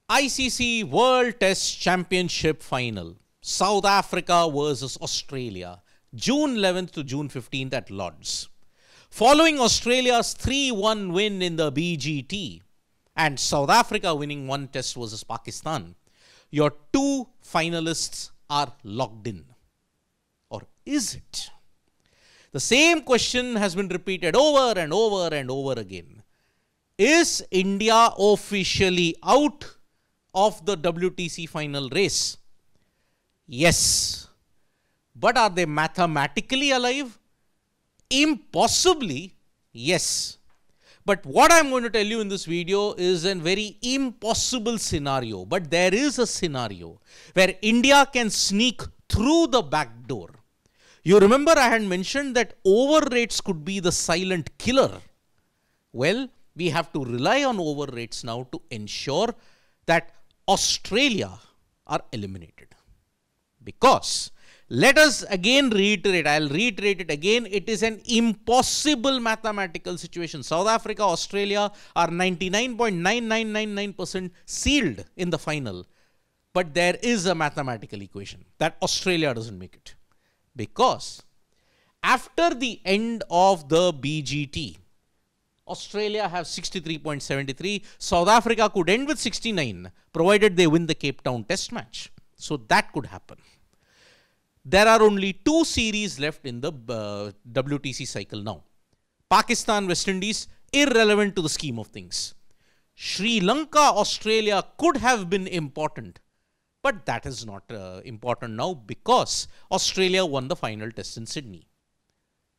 ICC World Test Championship Final. South Africa versus Australia. June 11th to June 15th at Lord's. Following Australia's 3-1 win in the BGT and South Africa winning one test versus Pakistan, your two finalists are locked in. Or is it? The same question has been repeated over and over and over again. Is India officially out of the WTC final race? Yes. But are they mathematically alive? Impossibly, yes. But what I'm going to tell you in this video is a very impossible scenario. But there is a scenario where India can sneak through the back door. You remember I had mentioned that over rates could be the silent killer. Well, we have to rely on over rates now to ensure that Australia are eliminated. Because, let us again reiterate, I'll reiterate it again, it is an impossible mathematical situation. South Africa, Australia are 99.9999% sealed in the final. But there is a mathematical equation that Australia doesn't make it. Because after the end of the BGT, Australia have 63.73. South Africa could end with 69, provided they win the Cape Town test match. So that could happen. There are only two series left in the WTC cycle now. Pakistan, West Indies, irrelevant to the scheme of things. Sri Lanka, Australia could have been important. But that is not important now because Australia won the final test in Sydney.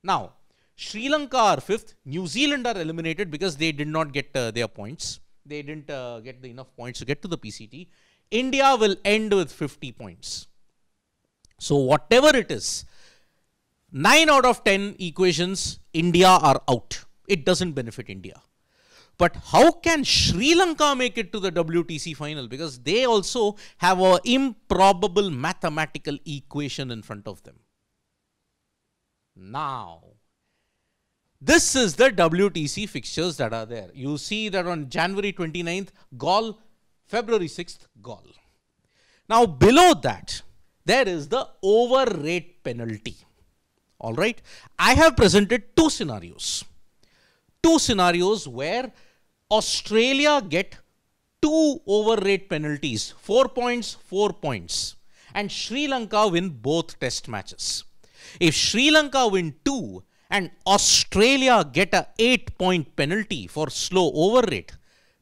Now, Sri Lanka are fifth. New Zealand are eliminated because they did not get their points. They didn't get enough points to get to the PCT. India will end with 50 points. So whatever it is, 9 out of 10 equations, India are out. It doesn't benefit India. But how can Sri Lanka make it to the WTC final? Because they also have an improbable mathematical equation in front of them. Now, this is the WTC fixtures that are there. You see that on January 29th, Galle, February 6th, Galle. Now, below that, there is the over rate penalty. All right. I have presented two scenarios. Two scenarios where Australia get two over rate penalties, 4 points, 4 points, and Sri Lanka win both test matches. If Sri Lanka win 2 and Australia get a 8-point penalty for slow over rate,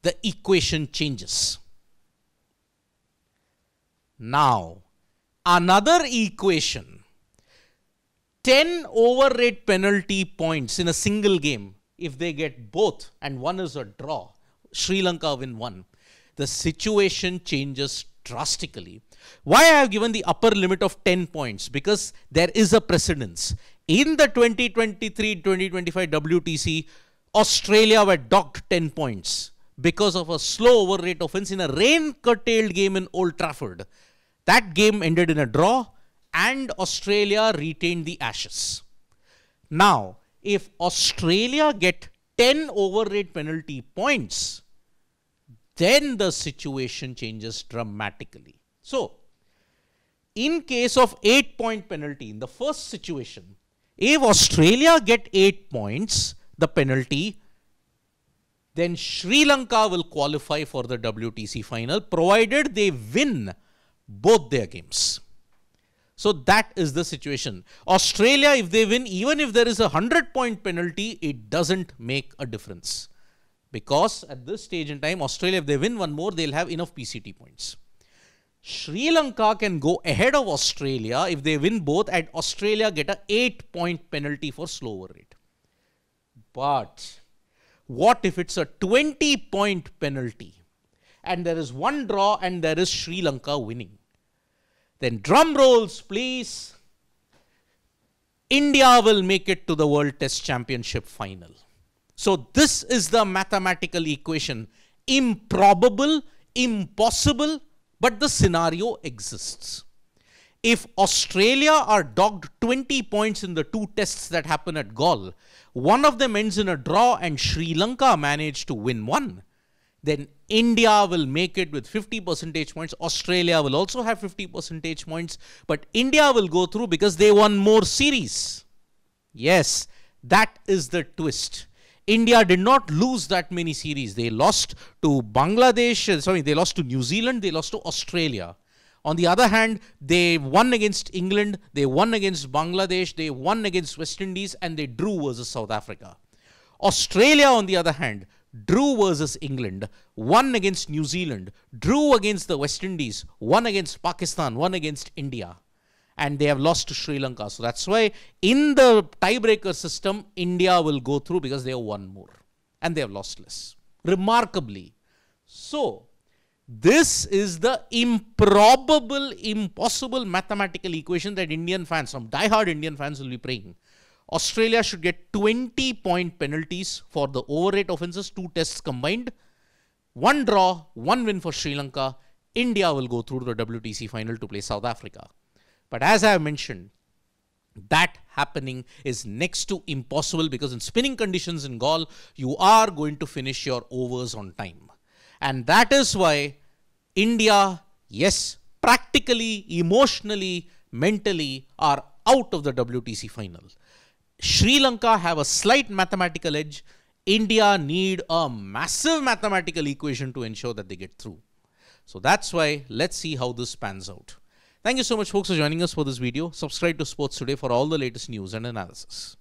the equation changes. Now, another equation, 10 over rate penalty points in a single game. If they get both and one is a draw, Sri Lanka win one, the situation changes drastically. Why I have given the upper limit of 10 points? Because there is a precedence. In the 2023-2025 WTC, Australia were docked 10 points because of a slow over rate offense in a rain-curtailed game in Old Trafford. That game ended in a draw and Australia retained the Ashes. Now, if Australia get 10 over rate penalty points, then the situation changes dramatically. So, in case of 8-point penalty, in the first situation, if Australia get 8 points, the penalty, then Sri Lanka will qualify for the WTC final, provided they win both their games. So that is the situation. Australia, if they win, even if there is a 100-point penalty, it doesn't make a difference. Because at this stage in time, Australia, if they win one more, they'll have enough PCT points. Sri Lanka can go ahead of Australia if they win both and Australia get a 8-point penalty for slow over rate. But what if it's a 20-point penalty and there is one draw and there is Sri Lanka winning? Then drum rolls, please. India will make it to the World Test Championship final. So this is the mathematical equation. Improbable, impossible, but the scenario exists. If Australia are docked 20 points in the two tests that happen at Galle, one of them ends in a draw and Sri Lanka managed to win one, then India will make it with 50 percentage points. Australia will also have 50 percentage points, but India will go through because they won more series. Yes, that is the twist. India did not lose that many series. They lost to Bangladesh, they lost to New Zealand, they lost to Australia. On the other hand, they won against England, they won against Bangladesh, they won against West Indies, and they drew versus South Africa. Australia, on the other hand, drew versus England, won against New Zealand, drew against the West Indies, won against Pakistan, won against India. And they have lost to Sri Lanka. So that's why in the tiebreaker system, India will go through because they have won more and they have lost less. Remarkably. So this is the improbable, impossible mathematical equation that Indian fans, some diehard Indian fans, will be praying. Australia should get 20-point penalties for the over-rate offences, 2 tests combined. 1 draw, 1 win for Sri Lanka. India will go through to the WTC final to play South Africa. But as I have mentioned, that happening is next to impossible because in spinning conditions in Galle, you are going to finish your overs on time. And that is why India, yes, practically, emotionally, mentally are out of the WTC final. Sri Lanka have a slight mathematical edge. India need a massive mathematical equation to ensure that they get through. So that's why let's see how this pans out. Thank you so much, folks, for joining us for this video. Subscribe to Sports Today for all the latest news and analysis.